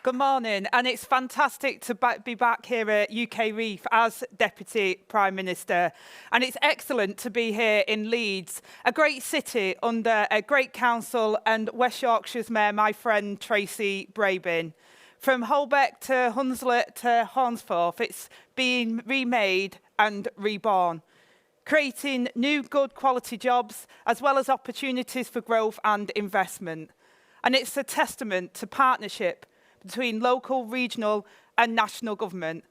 Good morning, and it's fantastic to be back here at UKREiiF as Deputy Prime Minister. And it's excellent to be here in Leeds, a great city under a great council and West Yorkshire's Mayor, my friend Tracy Brabin. From Holbeck to Hunslet to Hornsforth, it's been remade and reborn, creating new good quality jobs as well as opportunities for growth and investment. And it's a testament to partnership between local, regional and national government.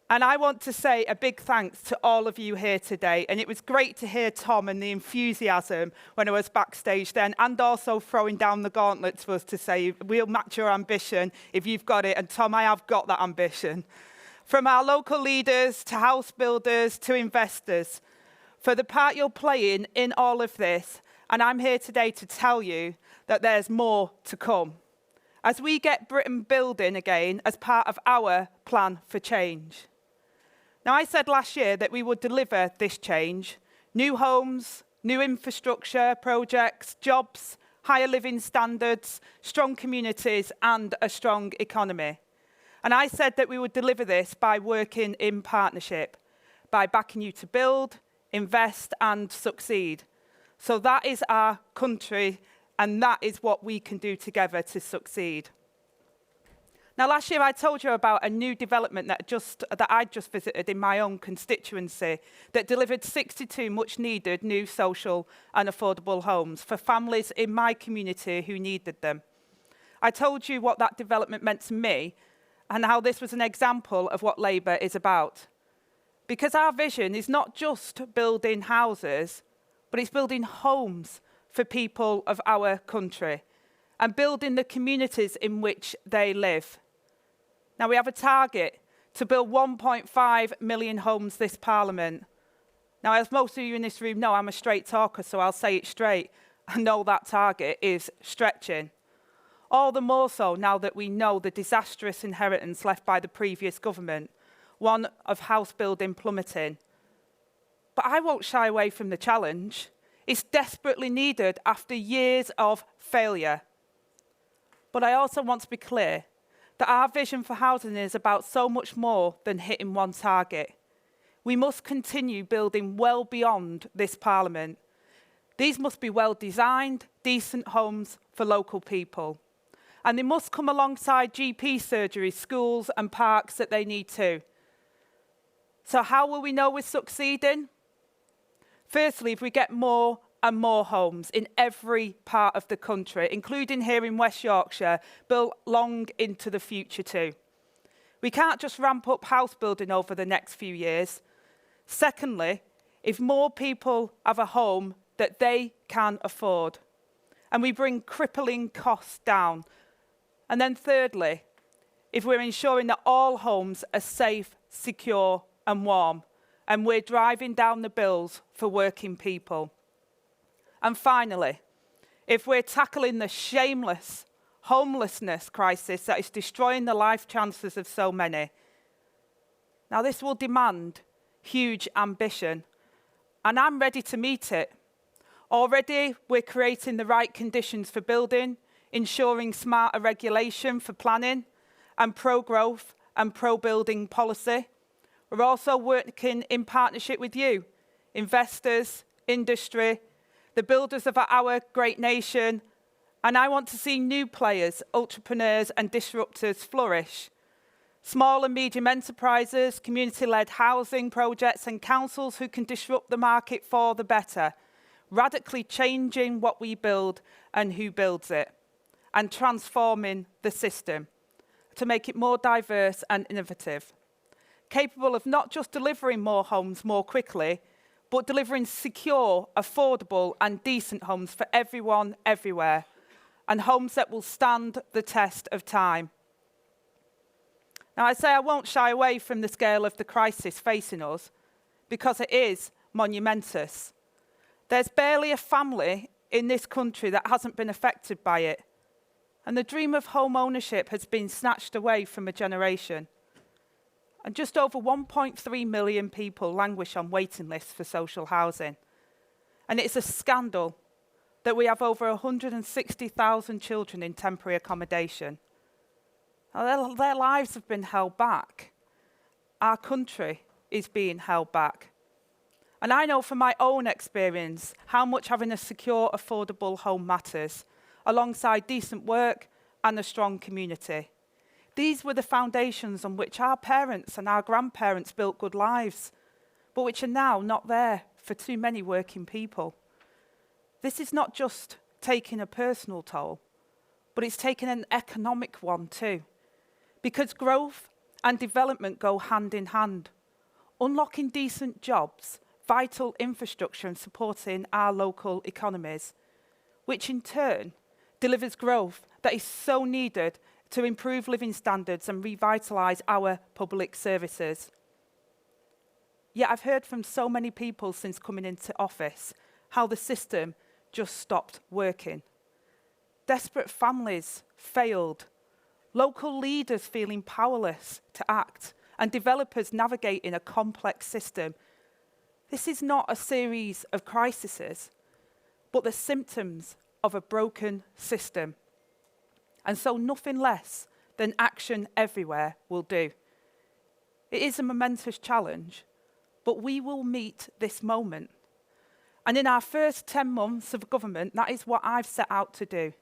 And I want to say a big thanks to all of you here today. And it was great to hear Tom and the enthusiasm when I was backstage then, and also throwing down the gauntlet to us to say, we'll match your ambition if you've got it. And Tom, I have got that ambition. From our local leaders to house builders to investors, for the part you're playing in all of this. And I'm here today to tell you that there's more to come, as we get Britain building again as part of our plan for change. Now, I said last year that we would deliver this change: new homes, new infrastructure projects, jobs, higher living standards, strong communities and a strong economy. And I said that we would deliver this by working in partnership, by backing you to build, invest and succeed. So that is our country, and that is what we can do together to succeed. Now, last year I told you about a new development that I'd just visited in my own constituency that delivered 62 much-needed new social and affordable homes for families in my community who needed them. I told you what that development meant to me and how this was an example of what Labour is about. Because our vision is not just building houses, but it's building homes for people of our country and building the communities in which they live. Now, we have a target to build 1.5 million homes this Parliament. Now, as most of you in this room know, I'm a straight talker, so I'll say it straight. I know that target is stretching. All the more so now that we know the disastrous inheritance left by the previous government, one of house building plummeting. But I won't shy away from the challenge. It's desperately needed after years of failure. But I also want to be clear that our vision for housing is about so much more than hitting one target. We must continue building well beyond this Parliament. These must be well-designed, decent homes for local people. And they must come alongside GP surgeries, schools and parks that they need too. So how will we know we're succeeding? Firstly, if we get more and more homes in every part of the country, including here in West Yorkshire, built long into the future too. We can't just ramp up house building over the next few years. Secondly, if more people have a home that they can afford, and we bring crippling costs down. And then thirdly, if we're ensuring that all homes are safe, secure and warm, and we're driving down the bills for working people. And finally, if we're tackling the shameless homelessness crisis that is destroying the life chances of so many. Now, this will demand huge ambition, and I'm ready to meet it. Already, we're creating the right conditions for building, ensuring smarter regulation for planning, and pro-growth and pro-building policy. We're also working in partnership with you, investors, industry, the builders of our great nation, and I want to see new players, entrepreneurs and disruptors flourish. Small and medium enterprises, community-led housing projects and councils who can disrupt the market for the better, radically changing what we build and who builds it, and transforming the system to make it more diverse and innovative, capable of not just delivering more homes more quickly, but delivering secure, affordable and decent homes for everyone, everywhere, and homes that will stand the test of time. Now, I say I won't shy away from the scale of the crisis facing us, because it is monumentous. There's barely a family in this country that hasn't been affected by it, and the dream of home ownership has been snatched away from a generation. And just over 1.3 million people languish on waiting lists for social housing. And it's a scandal that we have over 160,000 children in temporary accommodation. Their lives have been held back. Our country is being held back. And I know from my own experience how much having a secure, affordable home matters, alongside decent work and a strong community. These were the foundations on which our parents and our grandparents built good lives, but which are now not there for too many working people. This is not just taking a personal toll, but it's taking an economic one too, because growth and development go hand in hand. Unlocking decent jobs, vital infrastructure and supporting our local economies, which in turn delivers growth that is so needed to improve living standards and revitalise our public services. Yet I've heard from so many people since coming into office how the system just stopped working. Desperate families failed, local leaders feeling powerless to act, and developers navigating a complex system. This is not a series of crises, but the symptoms of a broken system. And so nothing less than action everywhere will do. It is a momentous challenge, but we will meet this moment. And in our first 10 months of government, that is what I've set out to do.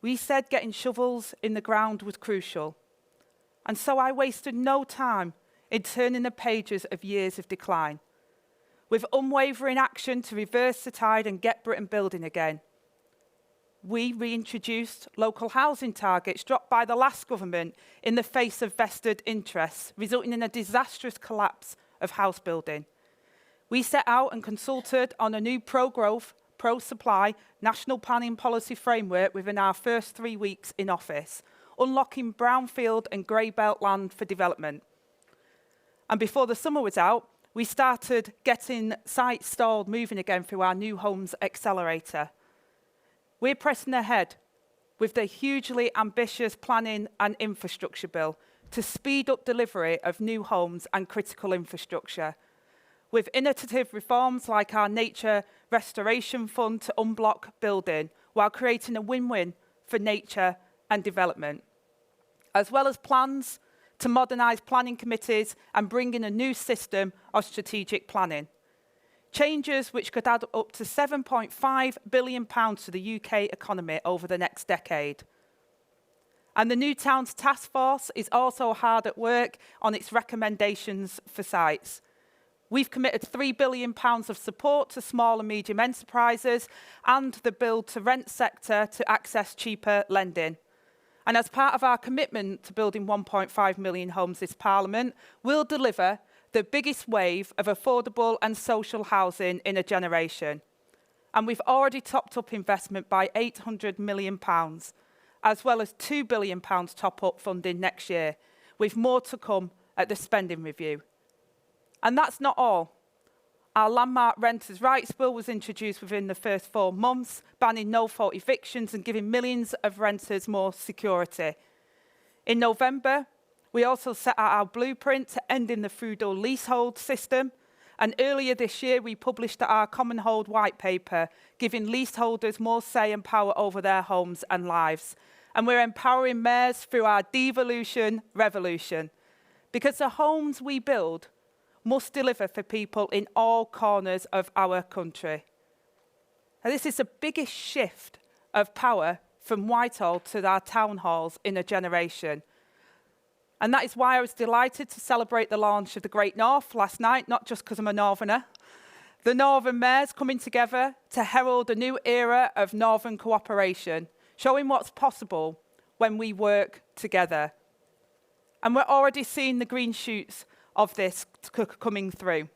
We said getting shovels in the ground was crucial. And so I wasted no time in turning the pages of years of decline. With unwavering action to reverse the tide and get Britain building again. We reintroduced local housing targets dropped by the last government in the face of vested interests, resulting in a disastrous collapse of house building. We set out and consulted on a new pro-growth, pro-supply national planning policy framework within our first 3 weeks in office, unlocking brownfield and grey belt land for development. And before the summer was out, we started getting sites stalled moving again through our New Homes Accelerator. We're pressing ahead with the hugely ambitious planning and infrastructure bill to speed up delivery of new homes and critical infrastructure, with innovative reforms like our Nature Restoration Fund to unblock building, while creating a win-win for nature and development, as well as plans to modernise planning committees and bring in a new system of strategic planning. Changes which could add up to £7.5 billion to the UK economy over the next decade. And the New Towns Task Force is also hard at work on its recommendations for sites. We've committed £3 billion of support to small and medium enterprises and the build-to-rent sector to access cheaper lending. And as part of our commitment to building 1.5 million homes this Parliament, we'll deliver the biggest wave of affordable and social housing in a generation. And we've already topped up investment by £800 million, as well as £2 billion top-up funding next year, with more to come at the spending review. And that's not all. Our landmark Renters' Rights Bill was introduced within the first 4 months, banning no-fault evictions and giving millions of renters more security. In November, we also set out our blueprint to ending the feudal leasehold system, and earlier this year we published our Common Hold White Paper, giving leaseholders more say and power over their homes and lives. And we're empowering mayors through our devolution revolution, because the homes we build must deliver for people in all corners of our country. And this is the biggest shift of power from Whitehall to our town halls in a generation. And that is why I was delighted to celebrate the launch of the Great North last night, not just because I'm a Northerner. The Northern mayors coming together to herald a new era of Northern cooperation, showing what's possible when we work together. And we're already seeing the green shoots of this coming through.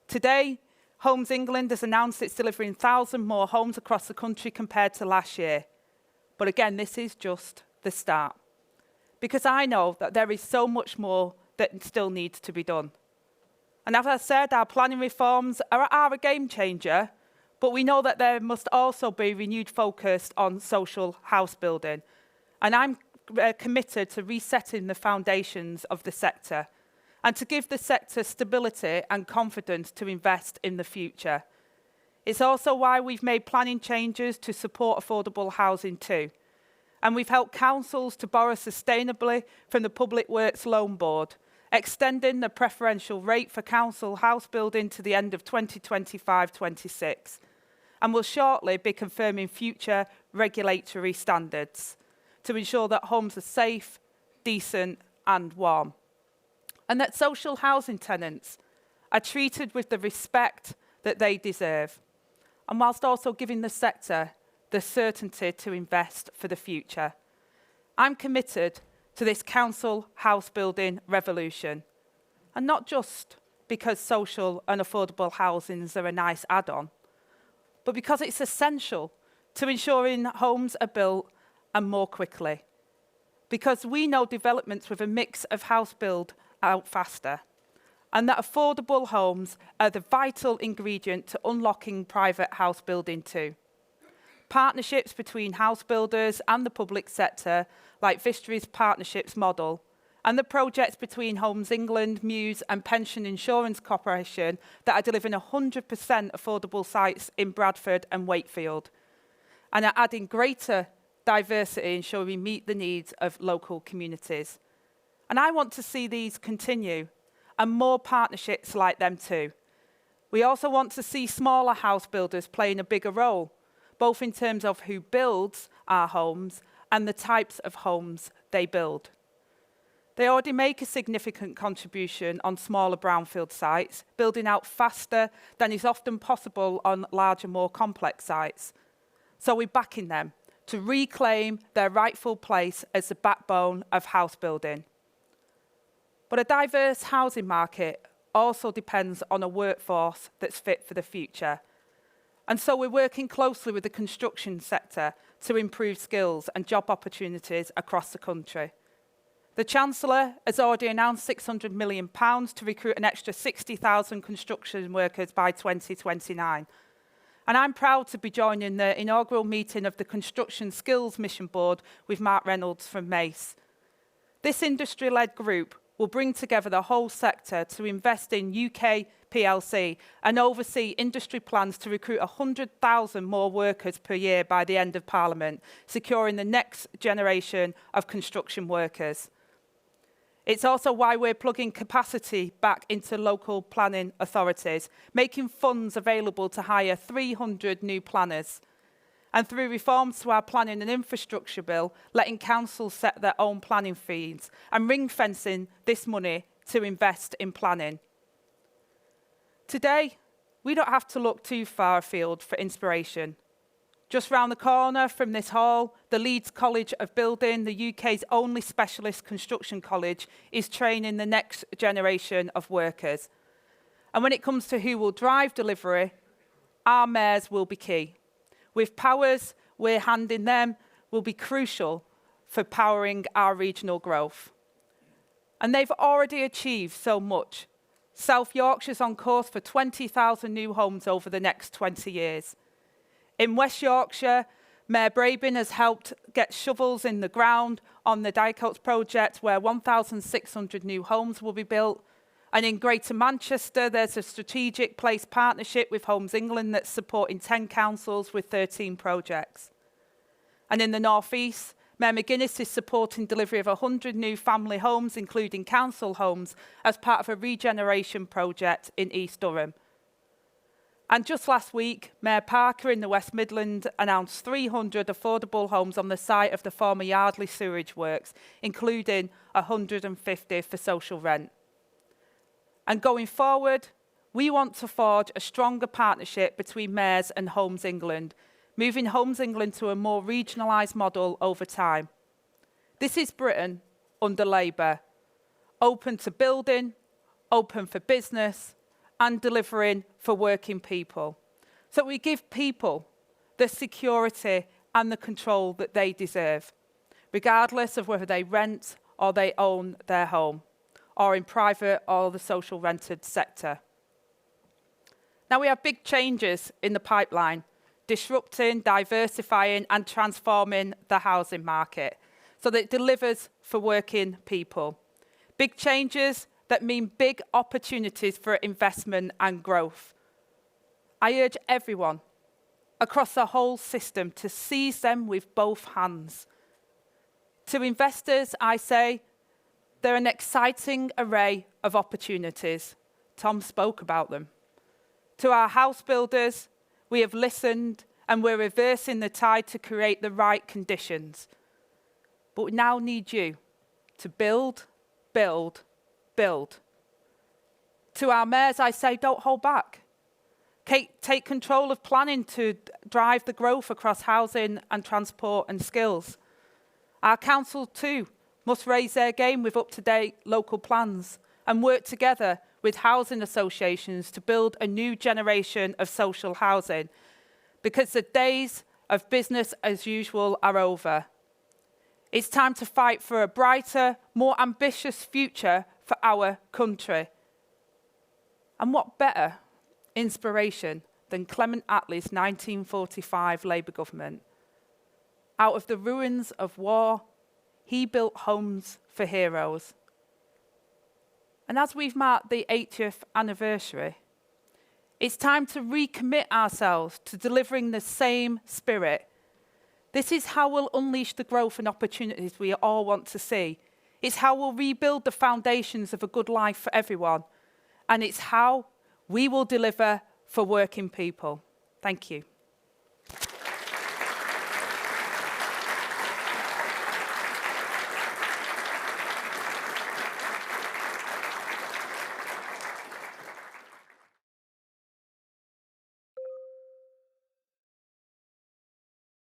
Today, Homes England has announced it's delivering 1,000 more homes across the country compared to last year. But again, this is just the start. Because I know that there is so much more that still needs to be done. And as I said, our planning reforms are a game changer, but we know that there must also be renewed focus on social house building. And I'm committed to resetting the foundations of the sector and to give the sector stability and confidence to invest in the future. It's also why we've made planning changes to support affordable housing too. And we've helped councils to borrow sustainably from the Public Works Loan Board, extending the preferential rate for council house building to the end of 2025-26. And will shortly be confirming future regulatory standards to ensure that homes are safe, decent and warm. And that social housing tenants are treated with the respect that they deserve. And whilst also giving the sector the certainty to invest for the future. I'm committed to this council house building revolution. And not just because social and affordable housings are a nice add-on, but because it's essential to ensuring homes are built and more quickly. Because we know developments with a mix of house build out faster, and that affordable homes are the vital ingredient to unlocking private house building too. Partnerships between house builders and the public sector, like Vistra's partnerships model, and the projects between Homes England, Muse and Pension Insurance Corporation that are delivering 100% affordable sites in Bradford and Wakefield, and are adding greater diversity, ensuring we meet the needs of local communities. And I want to see these continue, and more partnerships like them too. We also want to see smaller house builders playing a bigger role, both in terms of who builds our homes and the types of homes they build. They already make a significant contribution on smaller brownfield sites, building out faster than is often possible on larger, more complex sites. So we're backing them to reclaim their rightful place as the backbone of house building. But a diverse housing market also depends on a workforce that's fit for the future. And so we're working closely with the construction sector to improve skills and job opportunities across the country. The Chancellor has already announced £600 million to recruit an extra 60,000 construction workers by 2029. And I'm proud to be joining the inaugural meeting of the Construction Skills Mission Board with Mark Reynolds from Mace. This industry-led group will bring together the whole sector to invest in UK PLC and oversee industry plans to recruit 100,000 more workers per year by the end of Parliament, securing the next generation of construction workers. It's also why we're plugging capacity back into local planning authorities, making funds available to hire 300 new planners. And through reforms to our planning and infrastructure bill, letting councils set their own planning fees and ring-fencing this money to invest in planning. Today, we don't have to look too far afield for inspiration. Just round the corner from this hall, the Leeds College of Building, the UK's only specialist construction college, is training the next generation of workers. And when it comes to who will drive delivery, our mayors will be key. With powers we're handing them will be crucial for powering our regional growth. And they've already achieved so much. South Yorkshire's on course for 20,000 new homes over the next 20 years. In West Yorkshire, Mayor Brabin has helped get shovels in the ground on the Dycoats project where 1,600 new homes will be built. And in Greater Manchester, there's a strategic place partnership with Homes England that's supporting 10 councils with 13 projects. And in the North East, Mayor McGuinness is supporting delivery of 100 new family homes, including council homes, as part of a regeneration project in East Durham. And just last week, Mayor Parker in the West Midlands announced 300 affordable homes on the site of the former Yardley sewage works, including 150 for social rent. And going forward, we want to forge a stronger partnership between mayors and Homes England, moving Homes England to a more regionalised model over time. This is Britain under Labour, open to building, open for business, and delivering for working people. So we give people the security and the control that they deserve, regardless of whether they rent or they own their home, or in private or the social rented sector. Now we have big changes in the pipeline, disrupting, diversifying and transforming the housing market so that it delivers for working people. Big changes that mean big opportunities for investment and growth. I urge everyone across the whole system to seize them with both hands To investors, I say, they're an exciting array of opportunities. Tom spoke about them. To our house builders, we have listened and we're reversing the tide to create the right conditions. But we now need you to build, build, build. To our mayors, I say, don't hold back. Take control of planning to drive the growth across housing and transport and skills. Our council too must raise their game with up-to-date local plans and work together with housing associations to build a new generation of social housing, because the days of business as usual are over. It's time to fight for a brighter, more ambitious future for our country. And what better inspiration than Clement Attlee's 1945 Labour government? Out of the ruins of war, he built homes for heroes. And as we've marked the 80th anniversary, it's time to recommit ourselves to delivering the same spirit. This is how we'll unleash the growth and opportunities we all want to see. It's how we'll rebuild the foundations of a good life for everyone. And it's how we will deliver for working people. Thank you.